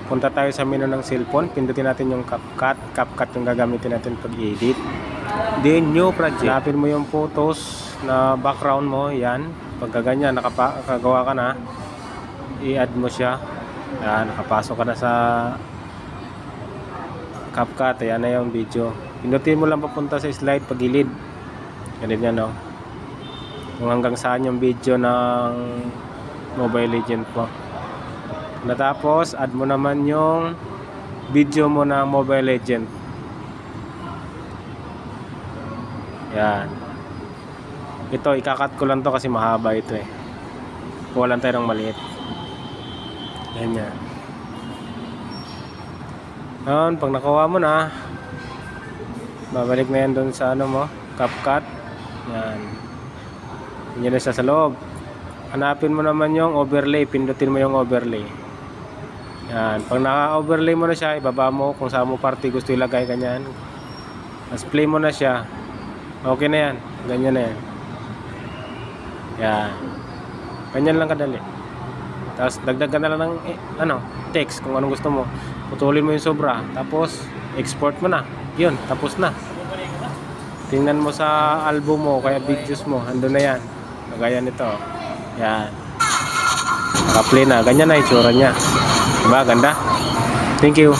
Punta tayo sa menu ng cellphone. Pindutin natin yung CapCut. CapCut yung gagamitin natin pag-edit. Then new project. Hanapin mo yung photos na background mo. Yan. Pagka ganyan, nakagawa ka na, i-add mo siya. Yan, nakapasok ka na sa CapCut. Ayan na yung video. Pindutin mo lang papunta sa slide pagilid. Ganyan yan, no? Kung hanggang saan yung video ng Mobile Legends mo. Natapos, add mo naman yung video mo ng Mobile Legends. Yan. Ito, ikakat ko lang to kasi mahaba ito eh. Kuha lang tayo ng maliit. Yan yan. Noon, pag nakuha mo na, babalik na yan doon sa ano mo, CapCut. Yan. Yan na siya sa loob. Hanapin mo naman yung overlay. Pindutin mo yung overlay. Yan. Pag naka-overlay mo na siya, ibaba mo kung saan mo party gusto ilagay, ganyan. Tapos play mo na siya. Okay na yan. Ganyan na yan. Yan. Ganyan lang kadali. Tapos dagdagan na lang ng text kung anong gusto mo. Putulin mo yung sobra. Tapos export mo na. Yun. Tapos na. Tingnan mo sa album mo, kaya videos mo. Ando na yan. Kagaya nito. Yan. Naka-play na. Ganyan na itsura niya. Diba? Ganda. Thank you.